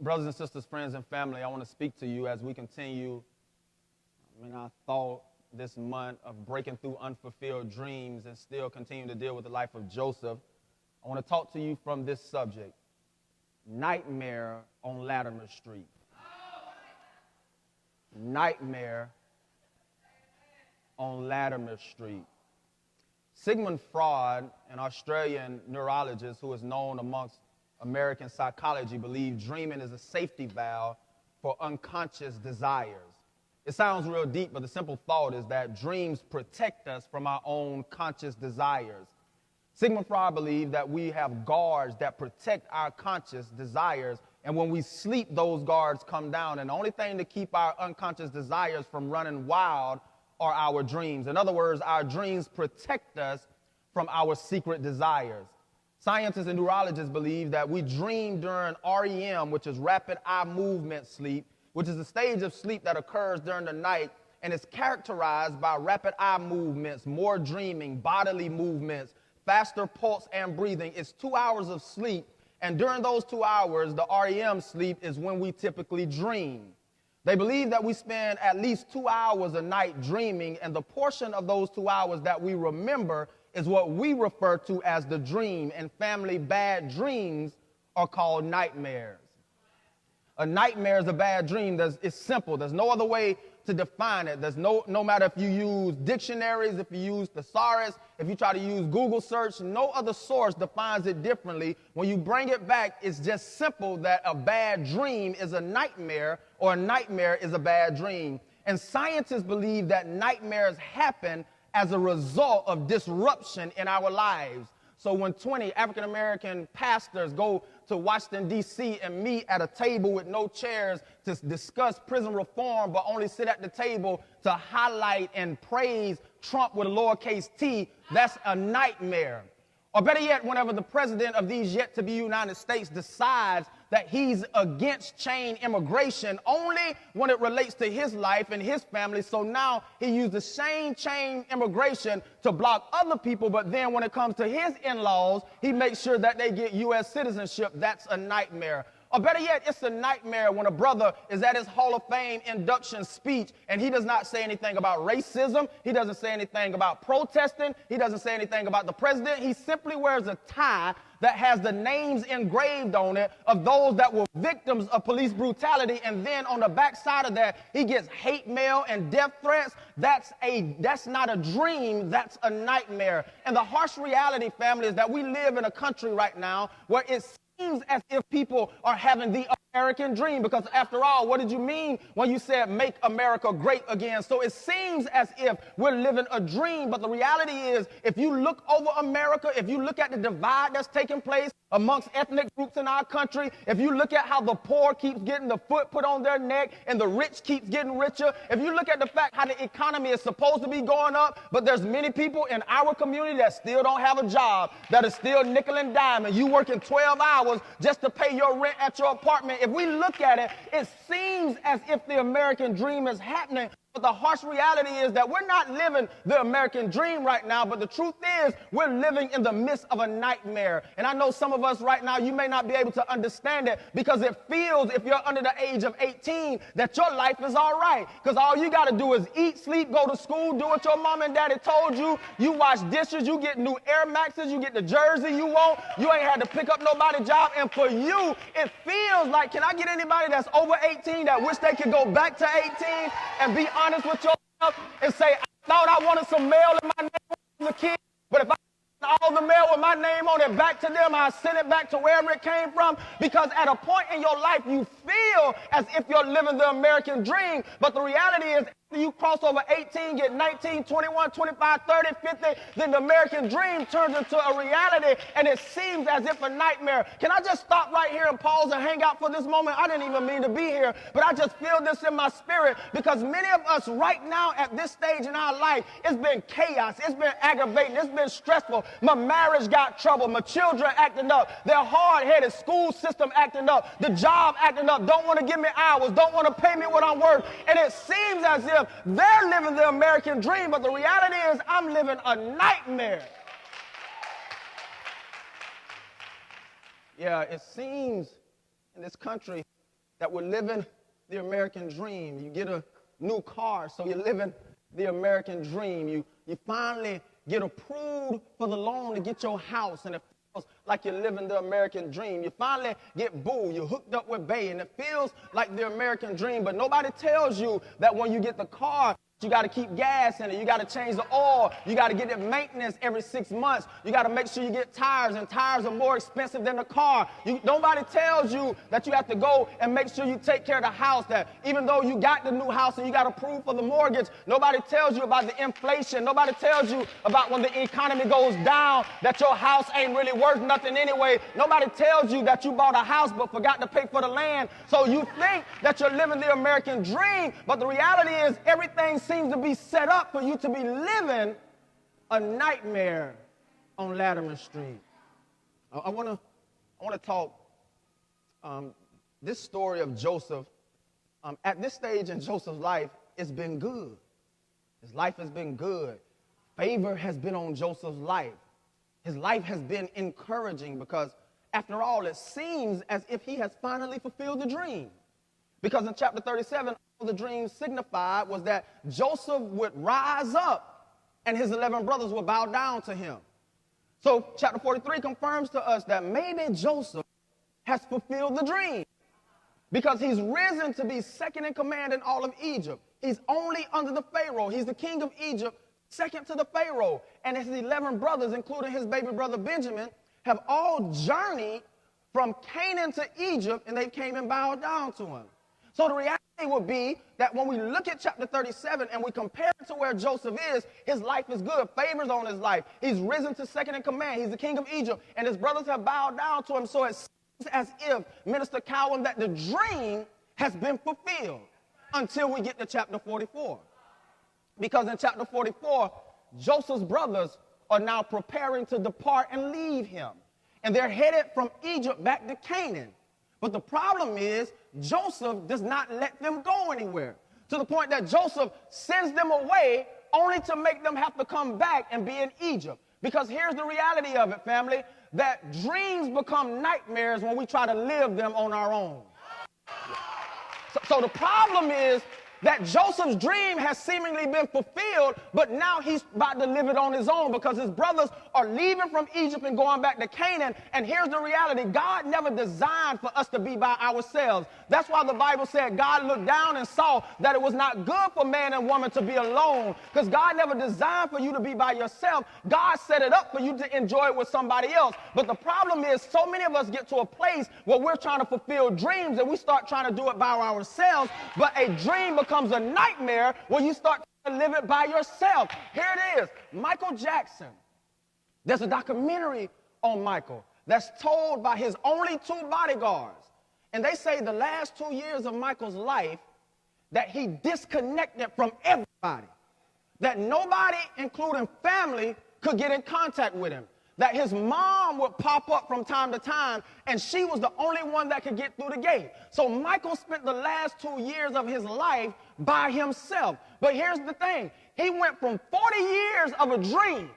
Brothers and sisters, friends and family, I want to speak to you as we continue in our thought this month of breaking through unfulfilled dreams and still continue to deal with the life of Joseph. I want to talk to you from this subject, nightmare on Latimer Street. Nightmare on Latimer Street. Sigmund Freud, an Australian neurologist who is known amongst American psychology, believed dreaming is a safety valve for unconscious desires. It sounds real deep, but the simple thought is that dreams protect us from our own conscious desires. Sigmund Freud believed that we have guards that protect our conscious desires, and when we sleep, those guards come down, and the only thing to keep our unconscious desires from running wild are our dreams. In other words, our dreams protect us from our secret desires. Scientists and neurologists believe that we dream during REM, which is rapid eye movement sleep, which is a stage of sleep that occurs during the night and is characterized by rapid eye movements, more dreaming, bodily movements, faster pulse and breathing. It's 2 hours of sleep, and during those 2 hours, the REM sleep is when we typically dream. They believe that we spend at least 2 hours a night dreaming, and the portion of those 2 hours that we remember is what we refer to as the dream. And family, bad dreams are called nightmares. A nightmare is a bad dream. It's simple. There's no other way to define it. There's no matter if you use dictionaries, if you use thesaurus, if you try to use Google search, no other source defines it differently. When you bring it back, it's just simple that a bad dream is a nightmare, or a nightmare is a bad dream. And scientists believe that nightmares happen as a result of disruption in our lives. So when 20 African-American pastors go to Washington, D.C. and meet at a table with no chairs to discuss prison reform, but only sit at the table to highlight and praise Trump with a lowercase t, that's a nightmare. Or better yet, whenever the president of these yet-to-be United States decides that he's against chain immigration only when it relates to his life and his family, so now he used the same chain immigration to block other people, but then when it comes to his in-laws, he makes sure that they get U.S. citizenship. That's a nightmare. Or better yet, it's a nightmare when a brother is at his Hall of Fame induction speech and he does not say anything about racism. He doesn't say anything about protesting. He doesn't say anything about the president. He simply wears a tie that has the names engraved on it of those that were victims of police brutality. And then on the backside of that, he gets hate mail and death threats. That's not a dream. That's a nightmare. And the harsh reality, family, is that we live in a country right now where it's seems as if people are having the American dream, because after all, what did you mean when you said make America great again? So it seems as if we're living a dream, but the reality is, if you look over America, if you look at the divide that's taking place amongst ethnic groups in our country, if you look at how the poor keeps getting the foot put on their neck and the rich keeps getting richer, if you look at the fact how the economy is supposed to be going up, but there's many people in our community that still don't have a job, that are still nickel and dime, and you working 12 hours just to pay your rent at your apartment. If we look at it, it seems as if the American dream is happening. But the harsh reality is that we're not living the American dream right now, but the truth is we're living in the midst of a nightmare. And I know some of us right now, you may not be able to understand it because it feels, if you're under the age of 18, that your life is all right. Because all you got to do is eat, sleep, go to school, do what your mom and daddy told you. You wash dishes, you get new Air Maxes, you get the jersey you want. You ain't had to pick up nobody's job. And for you, it feels like, can I get anybody that's over 18 that wish they could go back to 18 and be honest with yourself and say, I thought I wanted some mail in my name as a kid, but if I send all the mail with my name on it back to them, I send it back to wherever it came from, because at a point in your life, you feel as if you're living the American dream, but the reality is, you cross over 18, get 19, 21, 25, 30, 50, then the American dream turns into a reality, and it seems as if a nightmare. Can I just stop right here and pause and hang out for this moment? I didn't even mean to be here, but I just feel this in my spirit, because many of us right now at this stage in our life, it's been chaos, it's been aggravating, it's been stressful. My marriage got trouble, my children acting up, their hard-headed school system acting up, the job acting up, don't want to give me hours, don't want to pay me what I'm worth, and it seems as if they're living the American dream, but the reality is I'm living a nightmare. Yeah, it seems in this country that we're living the American dream. You get a new car, so you're living the American dream. You finally get approved for the loan to get your house, and it feels like you're living the American dream. You finally get boo, you're hooked up with bae, and it feels like the American dream, but nobody tells you that when you get the car, you got to keep gas in it. You got to change the oil. You got to get it maintenance every 6 months. You got to make sure you get tires, and tires are more expensive than the car. Nobody tells you that you have to go and make sure you take care of the house, that even though you got the new house and you got approved for the mortgage, nobody tells you about the inflation. Nobody tells you about when the economy goes down, that your house ain't really worth nothing anyway. Nobody tells you that you bought a house but forgot to pay for the land. So you think that you're living the American dream, but the reality is everything seems to be set up for you to be living a nightmare on Latimer Street. I want to talk this story of Joseph. At this stage in Joseph's life, it's been good. His life has been good. Favor has been on Joseph's life. His life has been encouraging because, after all, it seems as if he has finally fulfilled the dream. Because in chapter 37, all the dream signified was that Joseph would rise up and his 11 brothers would bow down to him. So chapter 43 confirms to us that maybe Joseph has fulfilled the dream, because he's risen to be second in command in all of Egypt. He's only under the Pharaoh. He's the king of Egypt, second to the Pharaoh. And his 11 brothers, including his baby brother Benjamin, have all journeyed from Canaan to Egypt, and they came and bowed down to him. So the reality would be that when we look at chapter 37 and we compare it to where Joseph is, his life is good. Favor's on his life. He's risen to second in command. He's the king of Egypt, and his brothers have bowed down to him. So it seems as if, Minister Cowan, that the dream has been fulfilled until we get to chapter 44. Because in chapter 44, Joseph's brothers are now preparing to depart and leave him. And they're headed from Egypt back to Canaan. But the problem is, Joseph does not let them go anywhere, to the point that Joseph sends them away only to make them have to come back and be in Egypt. Because here's the reality of it, family, that dreams become nightmares when we try to live them on our own. So the problem is that Joseph's dream has seemingly been fulfilled, but now he's about to live it on his own, because his brothers are leaving from Egypt and going back to Canaan. And here's the reality. God never designed for us to be by ourselves. That's why the Bible said God looked down and saw that it was not good for man and woman to be alone, because God never designed for you to be by yourself. God set it up for you to enjoy it with somebody else. But the problem is, so many of us get to a place where we're trying to fulfill dreams and we start trying to do it by ourselves, but a dream becomes a nightmare when you start to live it by yourself. Here it is. Michael Jackson. There's a documentary on Michael that's told by his only 2 bodyguards. And they say the last 2 years of Michael's life that he disconnected from everybody. That nobody, including family, could get in contact with him. That his mom would pop up from time to time, and she was the only one that could get through the gate. So Michael spent the last 2 years of his life by himself. But here's the thing. He went from 40 years of a dream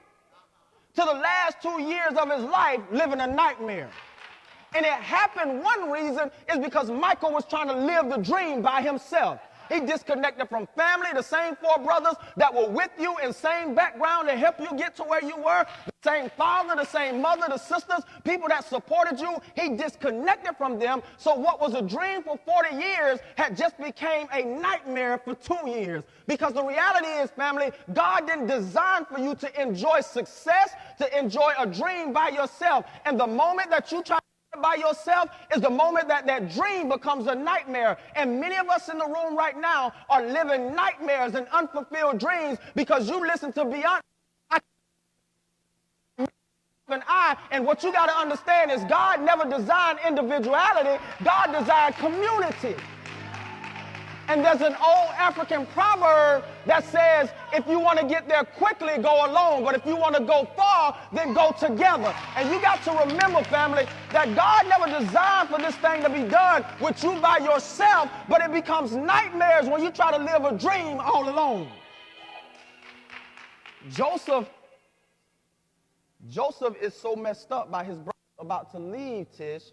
to the last 2 years of his life living a nightmare. And it happened, one reason is because Michael was trying to live the dream by himself. He disconnected from family, the same 4 brothers that were with you in same background to help you get to where you were, the same father, the same mother, the sisters, people that supported you. He disconnected from them. So what was a dream for 40 years had just became a nightmare for 2 years. Because the reality is, family, God didn't design for you to enjoy success, to enjoy a dream by yourself. And the moment that you try by yourself is the moment that that dream becomes a nightmare. And many of us in the room right now are living nightmares and unfulfilled dreams because you listen to Beyonce. And what you got to understand is God never designed individuality. God designed community. And there's an old African proverb that says, if you want to get there quickly, go alone. But if you want to go far, then go together. And you got to remember, family, that God never designed for this thing to be done with you by yourself, but it becomes nightmares when you try to live a dream all alone. Joseph is so messed up by his brother about to leave, Tish,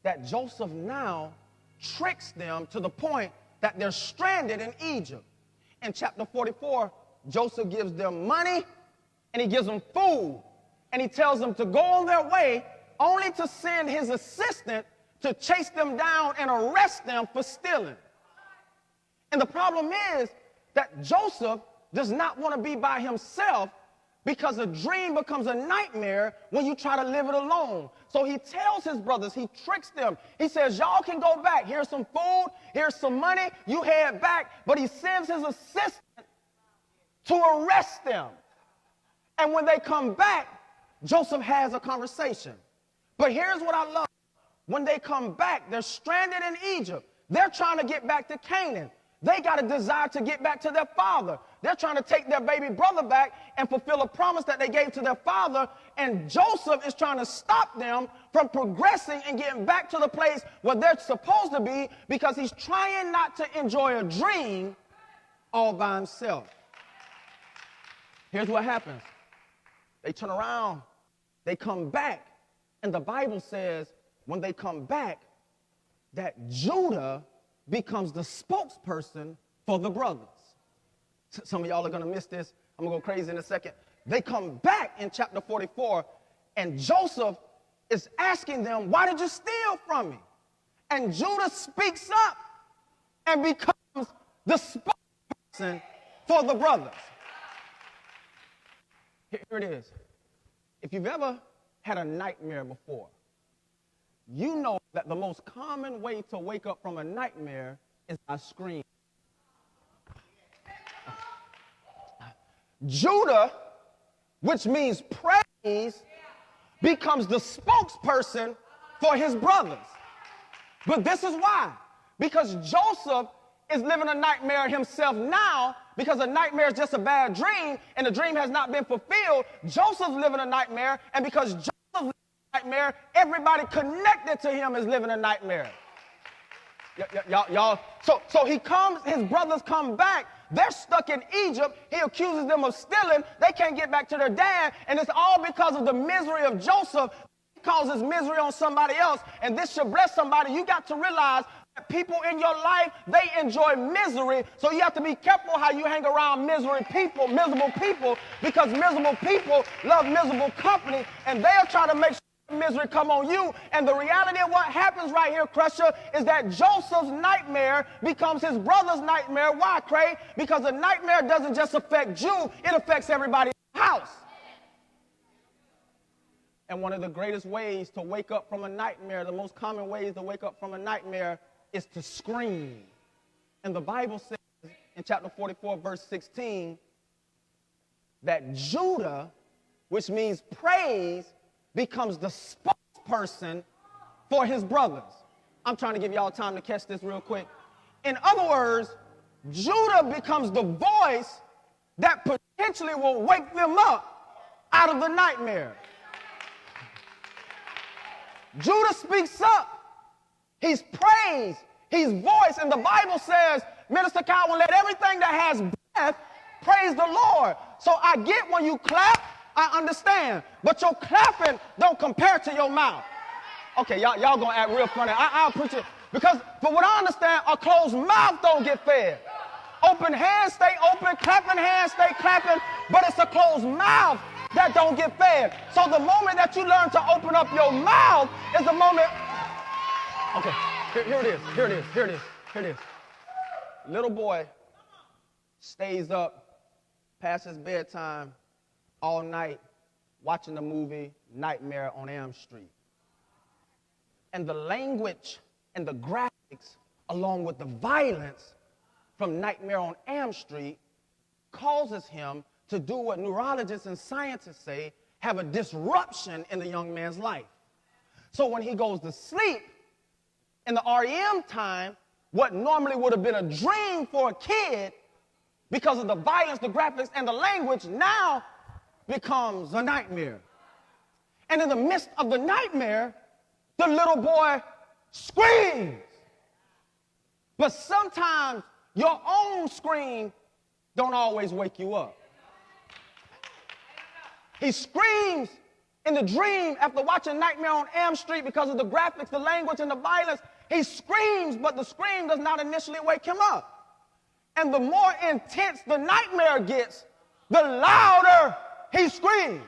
that Joseph now tricks them to the point that they're stranded in Egypt. In chapter 44, Joseph gives them money and he gives them food. And he tells them to go on their way only to send his assistant to chase them down and arrest them for stealing. And the problem is that Joseph does not want to be by himself because a dream becomes a nightmare when you try to live it alone. So he tells his brothers, he tricks them. He says, y'all can go back. Here's some food, here's some money, you head back. But he sends his assistant to arrest them. And when they come back, Joseph has a conversation. But here's what I love. When they come back, they're stranded in Egypt. They're trying to get back to Canaan. They got a desire to get back to their father. They're trying to take their baby brother back and fulfill a promise that they gave to their father. And Joseph is trying to stop them from progressing and getting back to the place where they're supposed to be because he's trying not to enjoy a dream all by himself. Here's what happens. They turn around. They come back. And the Bible says when they come back that Judah becomes the spokesperson for the brothers. Some of y'all are going to miss this. I'm going to go crazy in a second. They come back in chapter 44, and Joseph is asking them, why did you steal from me? And Judah speaks up and becomes the spokesperson for the brothers. Here it is. If you've ever had a nightmare before, you know that the most common way to wake up from a nightmare is by screaming. Judah, which means praise, becomes the spokesperson for his brothers. But this is why. Because Joseph is living a nightmare himself now, because a nightmare is just a bad dream, and the dream has not been fulfilled. Joseph's living a nightmare, and because Joseph lives a nightmare, everybody connected to him is living a nightmare. Y'all. So he comes, his brothers come back. They're stuck in Egypt. He accuses them of stealing. They can't get back to their dad, and it's all because of the misery of Joseph. It causes misery on somebody else, and this should bless somebody. You got to realize that people in your life, they enjoy misery, so you have to be careful how you hang around miserable people, because miserable people love miserable company, and they'll try to make sure misery come on you. And the reality of what happens right here, Crusher, is that Joseph's nightmare becomes his brother's nightmare. Why, Cray? Because a nightmare doesn't just affect you, it affects everybody in the house. And one of the greatest ways to wake up from a nightmare, the most common ways to wake up from a nightmare, is to scream. And the Bible says in chapter 44, verse 16, that Judah, which means praise, becomes the spokesperson for his brothers. I'm trying to give y'all time to catch this real quick. In other words, Judah becomes the voice that potentially will wake them up out of the nightmare. Judah speaks up. He's praise. He's voice. And the Bible says, Minister Calvin, let everything that has breath praise the Lord. So I get when you clap, I understand. But your clapping don't compare to your mouth. Okay, y'all gonna act real funny. I'll appreciate it. Because for what I understand, a closed mouth don't get fed. Open hands stay open, clapping hands stay clapping, but it's a closed mouth that don't get fed. So the moment that you learn to open up your mouth is the moment. Okay, here it is. Little boy stays up past his bedtime all night watching the movie Nightmare on Elm Street. And the language and the graphics, along with the violence from Nightmare on Elm Street, causes him to do what neurologists and scientists say have a disruption in the young man's life. So when he goes to sleep, in the REM time, what normally would have been a dream for a kid, because of the violence, the graphics, and the language, now becomes a nightmare. And in the midst of the nightmare, the little boy screams. But sometimes your own scream don't always wake you up. He screams In the dream, after watching Nightmare on Elm Street, because of the graphics, the language, and the violence, he screams, but the scream does not initially wake him up. And the more intense the nightmare gets, the louder he screams.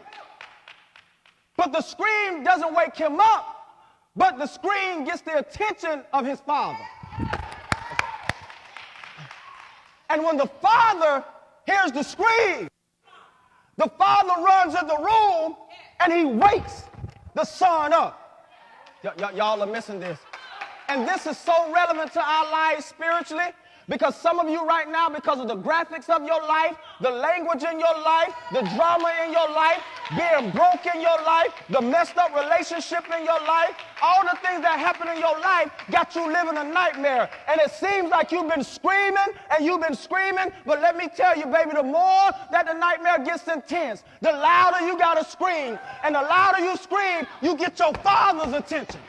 But the scream doesn't wake him up, but the scream gets the attention of his father. And when the father hears the scream, the father runs in the room and he wakes the son up. Y'all are missing this. And this is so relevant to our lives spiritually, because some of you right now, because of the graphics of your life, the language in your life, the drama in your life, being broke in your life, the messed up relationship in your life, all the things that happen in your life got you living a nightmare. And it seems like you've been screaming and you've been screaming, but let me tell you, baby, the more that the nightmare gets intense, the louder you gotta scream. And the louder you scream, you get your father's attention.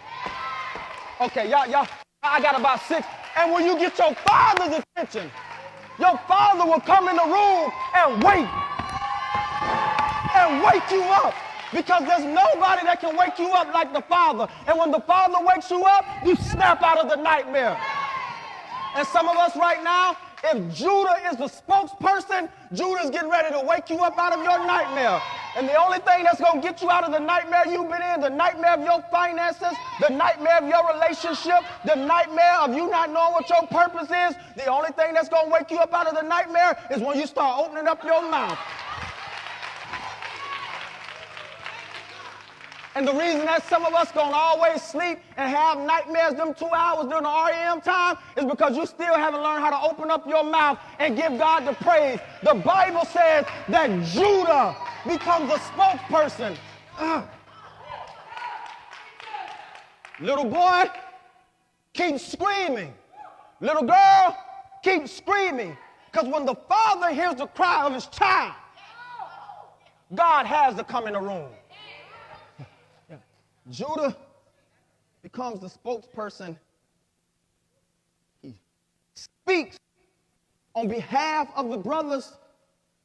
Okay, y'all, I got about 6. And when you get your father's attention, your father will come in the room and wake you up, because there's nobody that can wake you up like the father. And when the father wakes you up, you snap out of the nightmare. And some of us right now, if Judah is the spokesperson, Judah's getting ready to wake you up out of your nightmare. And the only thing that's going to get you out of the nightmare you've been in, the nightmare of your finances, the nightmare of your relationship, the nightmare of you not knowing what your purpose is, the only thing that's going to wake you up out of the nightmare is when you start opening up your mouth. And the reason that some of us going to always sleep and have nightmares them 2 hours during the REM time is because you still haven't learned how to open up your mouth and give God the praise. The Bible says that Judah becomes a spokesperson. Little boy, keep screaming. Little girl, keep screaming. Because when the father hears the cry of his child, God has to come in the room. Judah becomes the spokesperson. He speaks on behalf of the brothers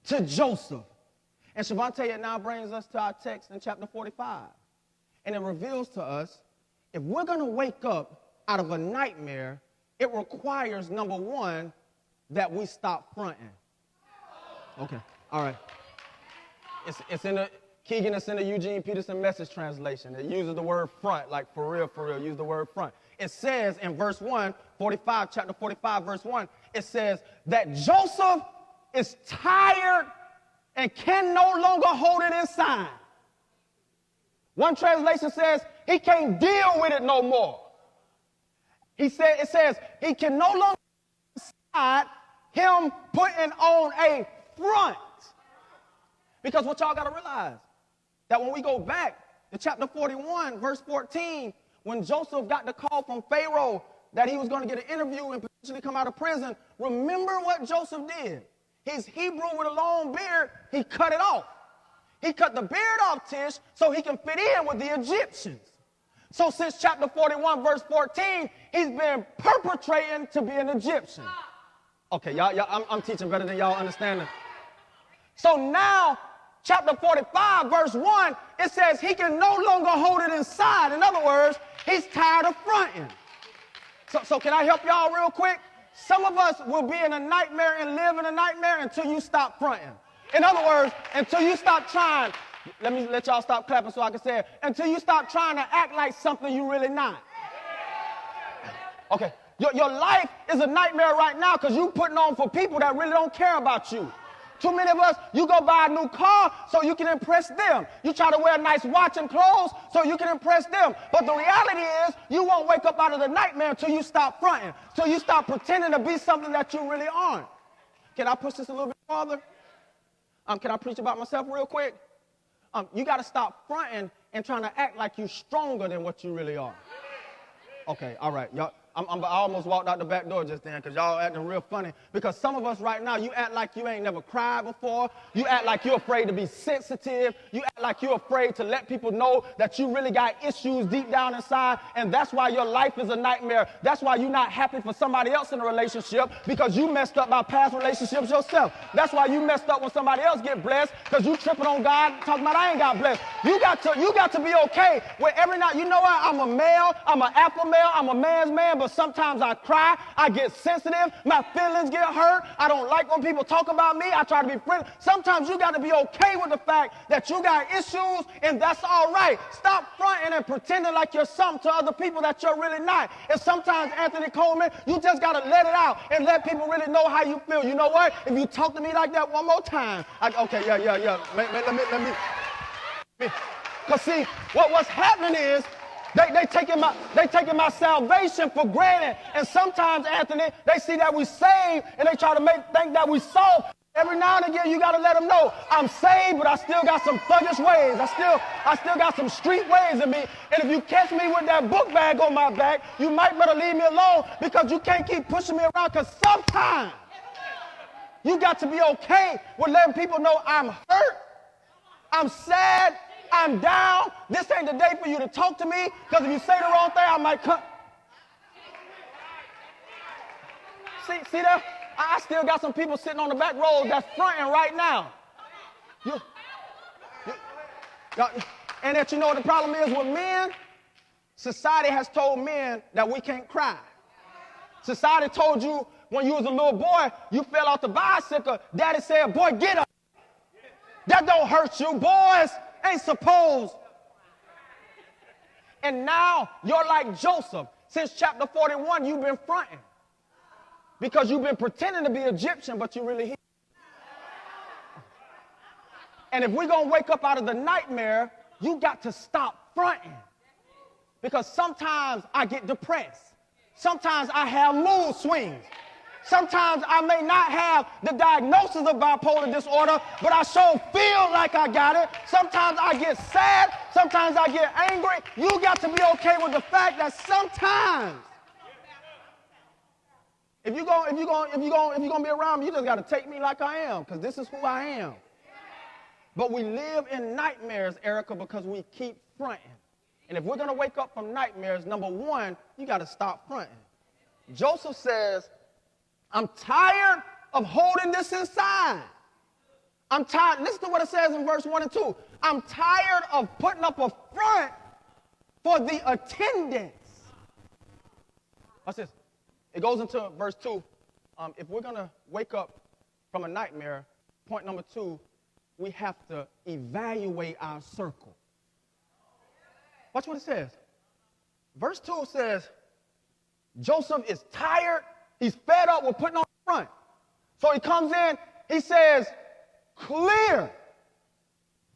to Joseph. And Shavante now brings us to our text in chapter 45. And it reveals to us, if we're going to wake up out of a nightmare, it requires, number one, that we stop fronting. Okay, all right. It's in the... Keegan, it's in the Eugene Peterson Message translation. It uses the word front, like for real, use the word front. It says in verse 1, chapter 45, verse 1, it says that Joseph is tired and can no longer hold it inside. One translation says he can't deal with it no more. It says he can no longer decide him putting on a front. Because what y'all got to realize, that when we go back to chapter 41, verse 14, when Joseph got the call from Pharaoh that he was going to get an interview and potentially come out of prison, remember what Joseph did. He's Hebrew with a long beard. He cut it off. He cut the beard off, Tish, so he can fit in with the Egyptians. So since chapter 41, verse 14, he's been perpetrating to be an Egyptian. Okay, y'all, I'm teaching better than y'all understanding. So now, chapter 45, verse 1, it says he can no longer hold it inside. In other words, he's tired of fronting. So can I help y'all real quick? Some of us will be in a nightmare and live in a nightmare until you stop fronting. In other words, until you stop trying. Let me let y'all stop clapping so I can say it. Until you stop trying to act like something you're really not. Okay, your life is a nightmare right now because you're putting on for people that really don't care about you. Too many of us, you go buy a new car so you can impress them. You try to wear a nice watch and clothes so you can impress them. But the reality is, you won't wake up out of the nightmare until you stop fronting, until you stop pretending to be something that you really aren't. Can I push this a little bit farther? Can I preach about myself real quick? You got to stop fronting and trying to act like you're stronger than what you really are. Okay, all right. I almost walked out the back door just then because y'all acting real funny. Because some of us right now, you act like you ain't never cried before. You act like you're afraid to be sensitive. You act like you're afraid to let people know that you really got issues deep down inside. And that's why your life is a nightmare. That's why you're not happy for somebody else in a relationship, because you messed up by past relationships yourself. That's why you messed up when somebody else get blessed, because you tripping on God talking about I ain't got blessed. You got to be okay with every night. You know what? I'm a male. I'm an alpha male. I'm a man's man. But sometimes I cry, I get sensitive, my feelings get hurt, I don't like when people talk about me, I try to be friendly. Sometimes you got to be okay with the fact that you got issues, and that's all right. Stop fronting and pretending like you're something to other people that you're really not. And sometimes, Anthony Coleman, you just got to let it out and let people really know how you feel. You know what? If you talk to me like that one more time, okay, yeah. Let me. Because see, what's happening is, They taking my salvation for granted. And sometimes, Anthony, they see that we saved and they try to think that we soft. Every now and again, you got to let them know I'm saved, but I still got some thuggish ways. I still got some street ways in me. And if you catch me with that book bag on my back, you might better leave me alone, because you can't keep pushing me around. Because sometimes you got to be okay with letting people know I'm hurt, I'm sad, I'm down. This ain't the day for you to talk to me, because if you say the wrong thing, I might cut. See that? I still got some people sitting on the back row that's fronting right now. And that, you know what the problem is with men? Society has told men that we can't cry. Society told you when you was a little boy, you fell off the bicycle, daddy said, boy, get up. That don't hurt you, boys. Ain't supposed. And now you're like Joseph. Since chapter 41, you've been fronting, because you've been pretending to be Egyptian, but you really here. And if we're going to wake up out of the nightmare, you got to stop fronting. Because sometimes I get depressed. Sometimes I have mood swings. Sometimes I may not have the diagnosis of bipolar disorder, but I sure feel like I got it. Sometimes I get sad. Sometimes I get angry. You got to be okay with the fact that sometimes, if you're gonna be around me, you just got to take me like I am, because this is who I am. But we live in nightmares, Erica, because we keep fronting. And if we're going to wake up from nightmares, number one, you got to stop fronting. Joseph says, I'm tired of holding this inside. I'm tired. Listen to what it says in verse 1 and 2. I'm tired of putting up a front for the attendants. Watch this. It goes into verse 2. If we're going to wake up from a nightmare, point number 2, we have to evaluate our circle. Watch what it says. Verse 2 says, Joseph is tired. He's fed up with putting on the front. So he comes in, he says, clear.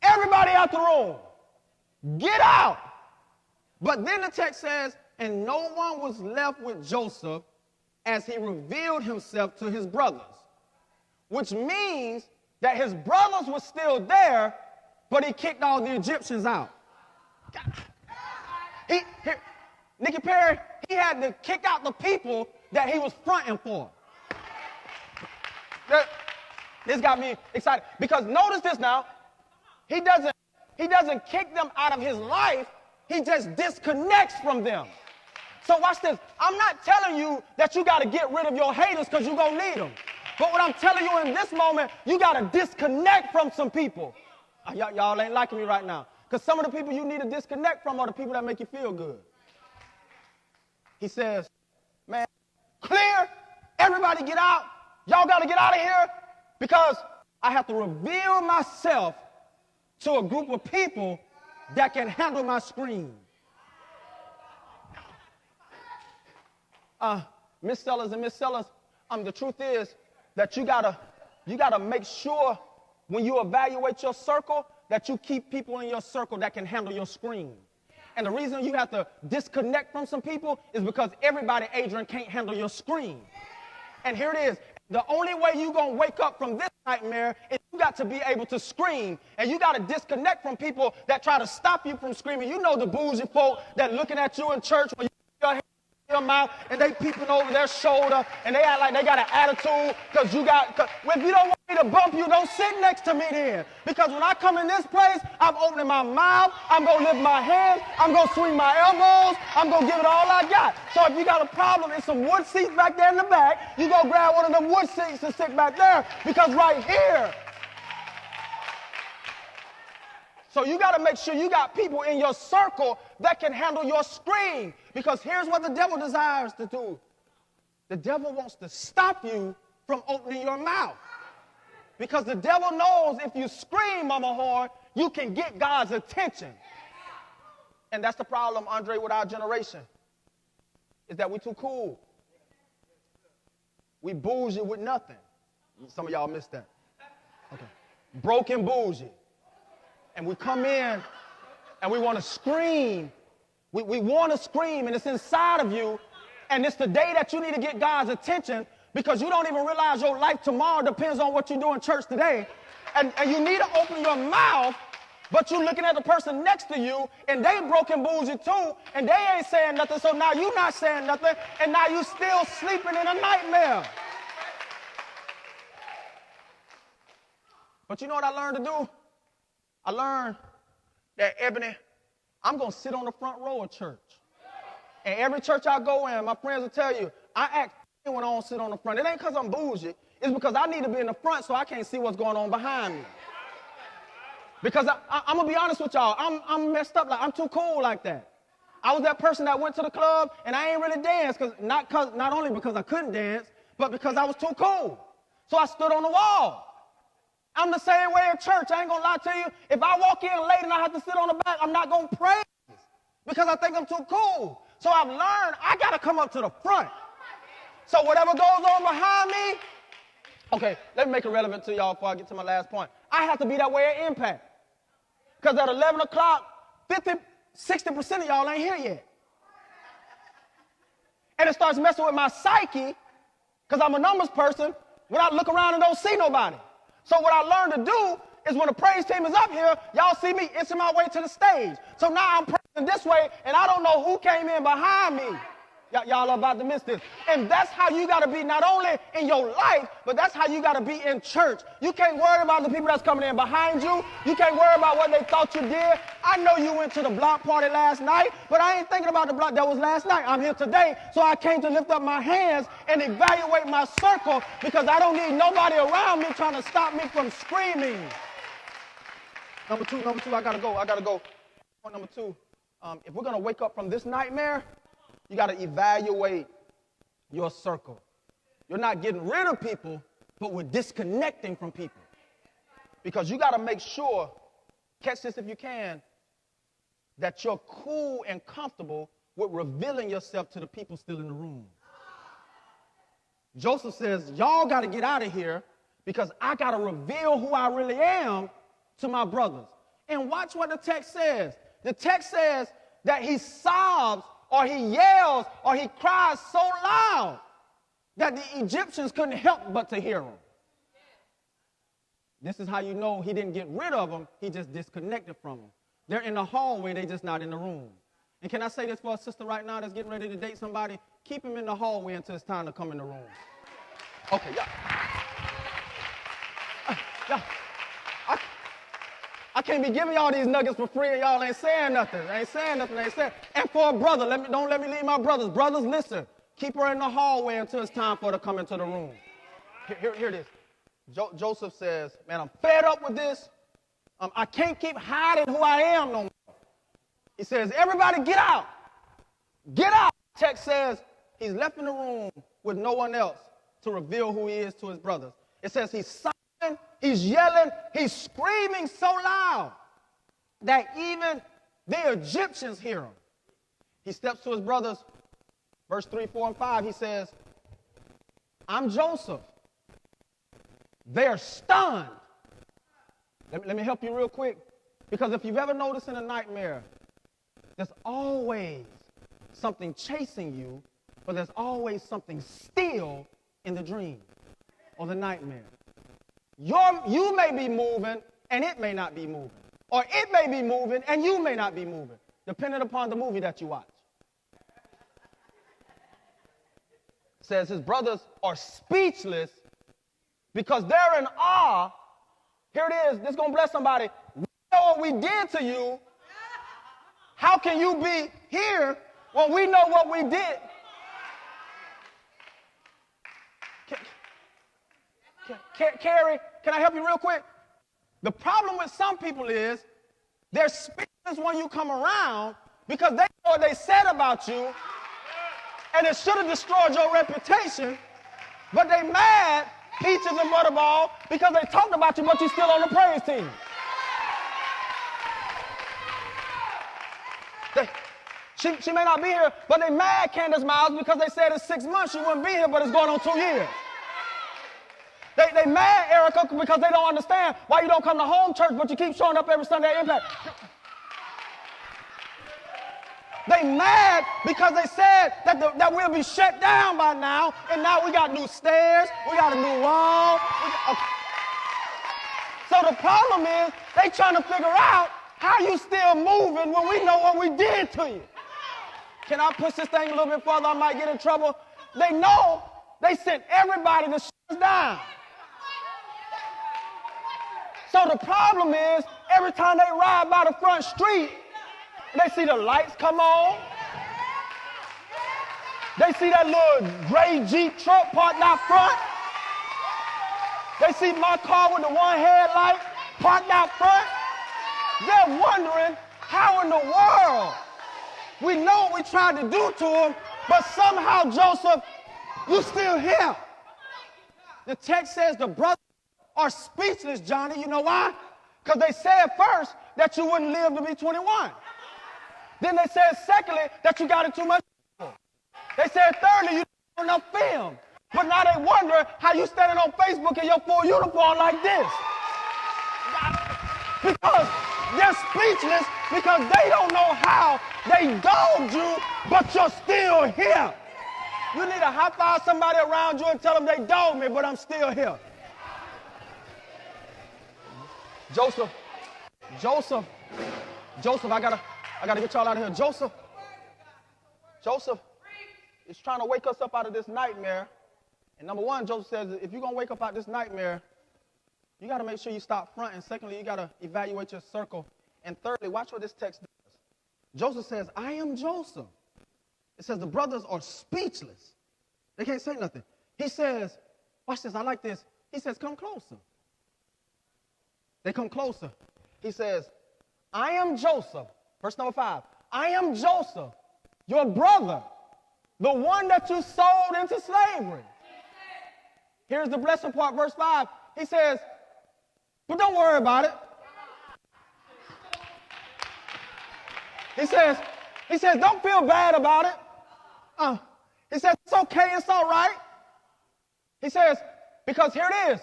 Everybody out the room. Get out. But then the text says, and no one was left with Joseph as he revealed himself to his brothers. Which means that his brothers were still there, but he kicked all the Egyptians out. Nicky Perry, he had to kick out the people that he was fronting for. This got me excited, because notice this now. He doesn't kick them out of his life. He just disconnects from them. So watch this. I'm not telling you that you got to get rid of your haters, because you're going to need them. But what I'm telling you in this moment, you got to disconnect from some people. Y'all ain't liking me right now. Because some of the people you need to disconnect from are the people that make you feel good. He says, man, clear, everybody get out. Y'all got to get out of here, because I have to reveal myself to a group of people that can handle my scream. Miss Sellers and Miss Sellers, the truth is that you gotta make sure when you evaluate your circle that you keep people in your circle that can handle your scream. And the reason you have to disconnect from some people is because everybody, Adrian, can't handle your scream. And here it is. The only way you're going to wake up from this nightmare is you got to be able to scream. And you got to disconnect from people that try to stop you from screaming. You know the bougie folk that looking at you in church when you put your your mouth and they peeping over their shoulder and they act like they got an attitude because if you don't want me to bump you, don't sit next to me then. Because when I come in this place, I'm opening my mouth, I'm going to lift my hands, I'm going to swing my elbows, I'm going to give it all I got. So if you got a problem, there's some wood seats back there in the back, you go grab one of them wood seats and sit back there because right here. So you got to make sure you got people in your circle that can handle your scream. Because here's what the devil desires to do. The devil wants to stop you from opening your mouth. Because the devil knows if you scream, Mama Horn, you can get God's attention. And that's the problem, Andre, with our generation, is that we're too cool. We bougie with nothing. Some of y'all missed that. Okay. Broken bougie. And we come in and we want to scream. We want to scream, and it's inside of you. And it's the day that you need to get God's attention because you don't even realize your life tomorrow depends on what you do in church today. And you need to open your mouth, but you're looking at the person next to you, and they broken bougie too, and they ain't saying nothing, so now you're not saying nothing, and now you still sleeping in a nightmare. But you know what I learned to do? I learned that, Ebony, I'm going to sit on the front row of church. And every church I go in, my friends will tell you, I act when I don't sit on the front. It ain't because I'm bougie. It's because I need to be in the front so I can't see what's going on behind me. Because I'm going to be honest with y'all. I'm messed up. I'm too cool like that. I was that person that went to the club and I ain't really danced, not only because I couldn't dance, but because I was too cool. So I stood on the wall. I'm the same way in church. I ain't going to lie to you. If I walk in late and I have to sit on the back, I'm not going to praise because I think I'm too cool. So I've learned I got to come up to the front. So whatever goes on behind me, okay, let me make it relevant to y'all before I get to my last point. I have to be that way at Impact. Because at 11 o'clock, 60% of y'all ain't here yet. And it starts messing with my psyche because I'm a numbers person when I look around and don't see nobody. So what I learned to do is when the praise team is up here, y'all see me inching my way to the stage. So now I'm praising this way, and I don't know who came in behind me. Y'all are about to miss this. And that's how you got to be not only in your life, but that's how you got to be in church. You can't worry about the people that's coming in behind you. You can't worry about what they thought you did. I know you went to the block party last night, but I ain't thinking about the block that was last night. I'm here today, so I came to lift up my hands and evaluate my circle because I don't need nobody around me trying to stop me from screaming. Number two, I got to go. Point number two, if we're going to wake up from this nightmare, you got to evaluate your circle. You're not getting rid of people, but we're disconnecting from people. Because you got to make sure, catch this if you can, that you're cool and comfortable with revealing yourself to the people still in the room. Joseph says, y'all got to get out of here because I got to reveal who I really am to my brothers. And watch what the text says. The text says that he sobs or he yells or he cries so loud that the Egyptians couldn't help but to hear him. This is how you know he didn't get rid of them, he just disconnected from them. They're in the hallway, they just not in the room. And can I say this for a sister right now that's getting ready to date somebody? Keep him in the hallway until it's time to come in the room. Okay, yeah. I can't be giving y'all these nuggets for free and y'all ain't saying nothing. And for a brother, don't let me leave my brothers. Brothers, listen. Keep her in the hallway until it's time for her to come into the room. Here it is. Joseph says, man, I'm fed up with this. I can't keep hiding who I am no more. He says, everybody get out. Get out. The text says he's left in the room with no one else to reveal who he is to his brothers. It says he's sobbing, he's yelling, he's screaming so loud that even the Egyptians hear him. He steps to his brothers. Verse 3, 4, and 5, he says, I'm Joseph. They're stunned. Let me help you real quick. Because if you've ever noticed in a nightmare, there's always something chasing you, but there's always something still in the dream or the nightmare. You may be moving and it may not be moving. Or it may be moving and you may not be moving, depending upon the movie that you watch. says his brothers are speechless because they're in awe. Here it is. This is going to bless somebody. We know what we did to you. How can you be here when we know what we did? Carrie, can I help you real quick? The problem with some people is they're speechless when you come around because they know what they said about you, and it should have destroyed your reputation, but they mad, peaches and butterball, because they talked about you, but you're still on the praise team. She may not be here, but they mad, Candace Miles, because they said in 6 months she wouldn't be here, but it's going on 2 years. They mad, Erica, because they don't understand why you don't come to home church, but you keep showing up every Sunday at Impact. They mad because they said that we'll be shut down by now, and now we got new stairs, we got a new wall. So the problem is they trying to figure out how you still moving when we know what we did to you. Can I push this thing a little bit further? I might get in trouble. They know they sent everybody to shut us down. So the problem is every time they ride by the front street, they see the lights come on. They see that little gray Jeep truck parked out front. They see my car with the one headlight parked out front. They're wondering how in the world we know what we tried to do to them, but somehow, Joseph, you still here. The text says the brothers are speechless, Johnny. You know why? Because they said first that you wouldn't live to be 21. Then they said secondly that you got in too much trouble. They said thirdly you didn't have enough film. But now they wonder how you standing on Facebook in your full uniform like this. Because they're speechless because they don't know how they dogged you, but you're still here. You need to high five somebody around you and tell them they dogged me, but I'm still here. Joseph, I gotta get y'all out of here. Joseph is trying to wake us up out of this nightmare. And number one, Joseph says, if you're gonna wake up out of this nightmare, you gotta make sure you stop front. And secondly, you gotta evaluate your circle. And thirdly, watch what this text does. Joseph says, I am Joseph. It says the brothers are speechless. They can't say nothing. He says, watch this, I like this. He says, come closer. They come closer. He says, I am Joseph. Verse number 5. I am Joseph, your brother, the one that you sold into slavery. Here's the blessing part, verse 5. He says, but don't worry about it. He says, don't feel bad about it. He says, it's okay, it's all right. He says, because here it is.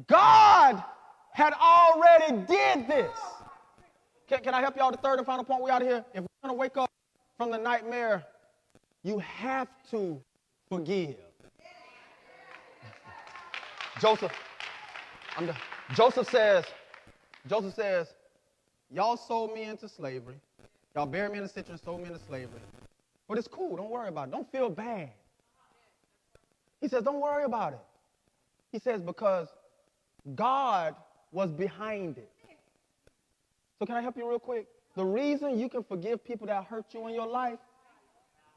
God had already did this. Can I help y'all? The third and final point, we out of here. If we're going to wake up from the nightmare, you have to forgive. Joseph says, y'all sold me into slavery. Y'all buried me in the citron and sold me into slavery. But it's cool. Don't worry about it. Don't feel bad. He says, don't worry about it. He says, because God was behind it. So can I help you real quick? The reason you can forgive people that hurt you in your life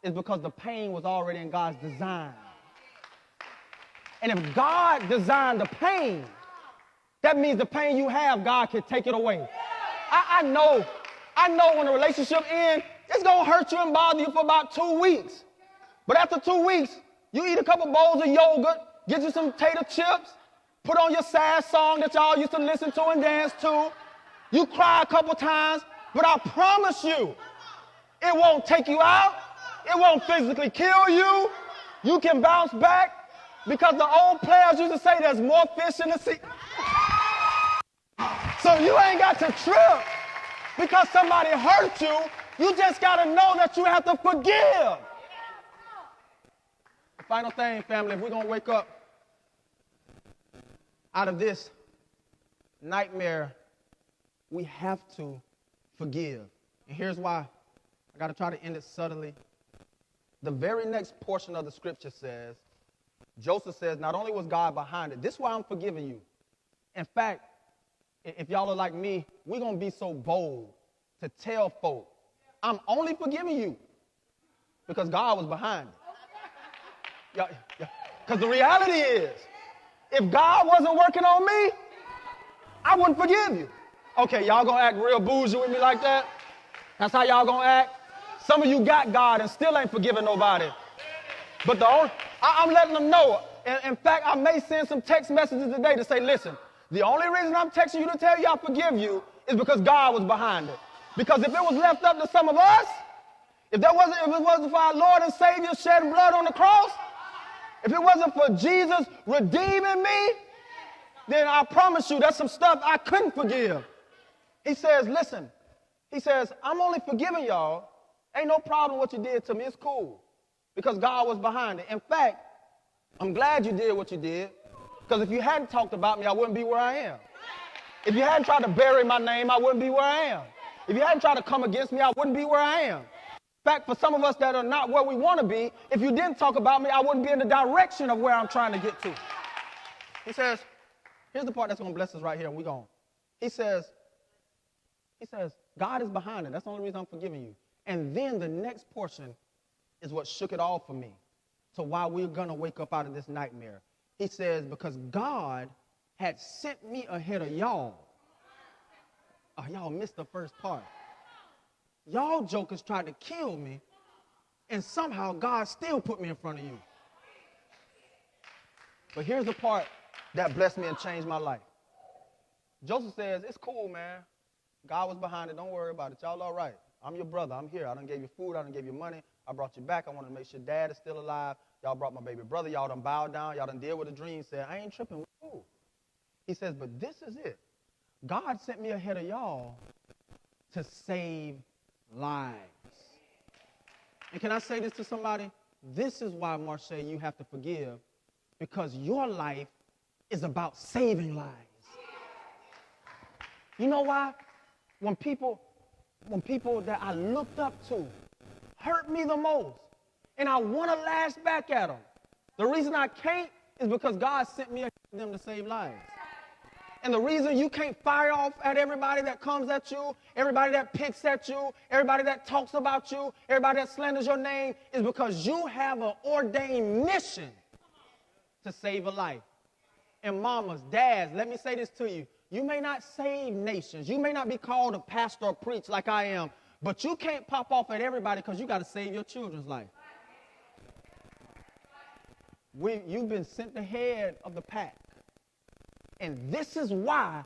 is because the pain was already in God's design. And if God designed the pain, that means the pain you have, God can take it away. I know when a relationship ends, it's going to hurt you and bother you for about 2 weeks. But after 2 weeks, you eat a couple bowls of yogurt, get you some tater chips, put on your sad song that y'all used to listen to and dance to. You cry a couple times, but I promise you, it won't take you out. It won't physically kill you. You can bounce back because the old players used to say there's more fish in the sea. So you ain't got to trip because somebody hurt you. You just got to know that you have to forgive. The final thing, family, if we're going to wake up out of this nightmare, we have to forgive. And here's why. I got to try to end it subtly. The very next portion of the scripture says, Joseph says, not only was God behind it, this is why I'm forgiving you. In fact, if y'all are like me, we're going to be so bold to tell folk, I'm only forgiving you because God was behind it. Because the reality is, if God wasn't working on me, I wouldn't forgive you. Okay, y'all going to act real bougie with me like that? That's how y'all going to act? Some of you got God and still ain't forgiving nobody. But I'm letting them know. In fact, I may send some text messages today to say, listen, the only reason I'm texting you to tell you I forgive you is because God was behind it. Because if it was left up to some of us, if it wasn't for our Lord and Savior shedding blood on the cross, if it wasn't for Jesus redeeming me, then I promise you there's some stuff I couldn't forgive. He says, listen, he says, I'm only forgiving y'all. Ain't no problem what you did to me. It's cool. Because God was behind it. In fact, I'm glad you did what you did. Because if you hadn't talked about me, I wouldn't be where I am. If you hadn't tried to bury my name, I wouldn't be where I am. If you hadn't tried to come against me, I wouldn't be where I am. In fact, for some of us that are not where we want to be, if you didn't talk about me, I wouldn't be in the direction of where I'm trying to get to. He says, here's the part that's going to bless us right here, and we're going. He says, God is behind it. That's the only reason I'm forgiving you. And then the next portion is what shook it all for me. So why we're going to wake up out of this nightmare. He says, because God had sent me ahead of y'all. Oh, y'all missed the first part. Y'all jokers tried to kill me, and somehow God still put me in front of you. But here's the part that blessed me and changed my life. Joseph says, it's cool, man. God was behind it. Don't worry about it. Y'all all right. I'm your brother. I'm here. I done gave you food. I done gave you money. I brought you back. I wanted to make sure Dad is still alive. Y'all brought my baby brother. Y'all done bowed down. Y'all done deal with a dream. Said, I ain't tripping. We're cool. He says, but this is it. God sent me ahead of y'all to save lives. And can I say this to somebody? This is why, Marche, you have to forgive, because your life is about saving lives. You know why? When people that I looked up to hurt me the most, and I want to lash back at them, the reason I can't is because God sent me ahead of them to save lives. And the reason you can't fire off at everybody that comes at you, everybody that picks at you, everybody that talks about you, everybody that slanders your name, is because you have an ordained mission to save a life. And mamas, dads, let me say this to you. You may not save nations. You may not be called a pastor or preach like I am, but you can't pop off at everybody because you got to save your children's life. You've been sent ahead of the pack. And this is why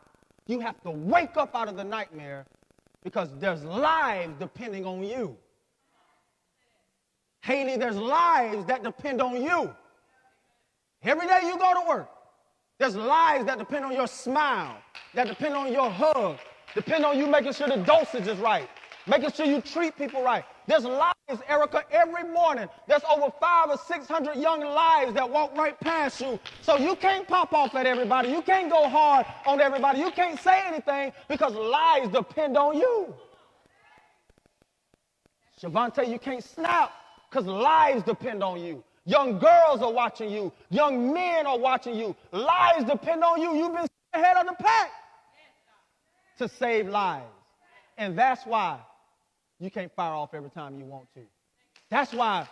you have to wake up out of the nightmare, because there's lives depending on you. Haley, there's lives that depend on you. Every day you go to work, there's lives that depend on your smile, that depend on your hug, depend on you making sure the dosage is right, making sure you treat people right. There's lives, Erica, every morning. There's over 500 or 600 young lives that walk right past you. So you can't pop off at everybody. You can't go hard on everybody. You can't say anything because lives depend on you. Shavante, you can't snap because lives depend on you. Young girls are watching you. Young men are watching you. Lives depend on you. You've been ahead of the pack to save lives. And that's why you can't fire off every time you want to. That's why,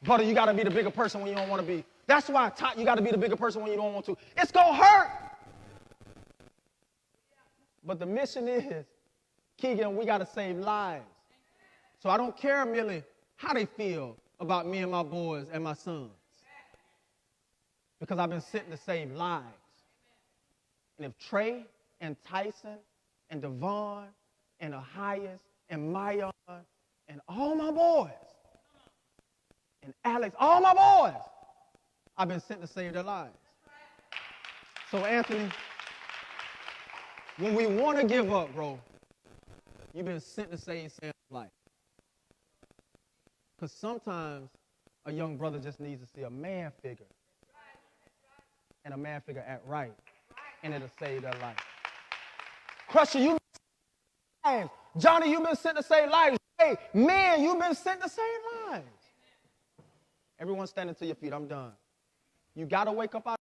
brother, you got to be the bigger person when you don't want to be. That's why, you got to be the bigger person when you don't want to. It's going to hurt. But the mission is, Keegan, we got to save lives. So I don't care, Millie, how they feel about me and my boys and my sons. Because I've been sent to save lives. And if Trey and Tyson and Devon and Ahias and Mayan and all my boys and Alex, all my boys, I've been sent to save their lives. So Anthony, when we want to give up, bro, you've been sent to save Sam's life. Because sometimes a young brother just needs to see a man figure. And a man figure act right. And it'll save their life. Crusher, you've been sent to save lives. Johnny, you've been sent to save lives. Hey, man, you've been sent to save lives. Everyone standing to your feet. I'm done. You got to wake up out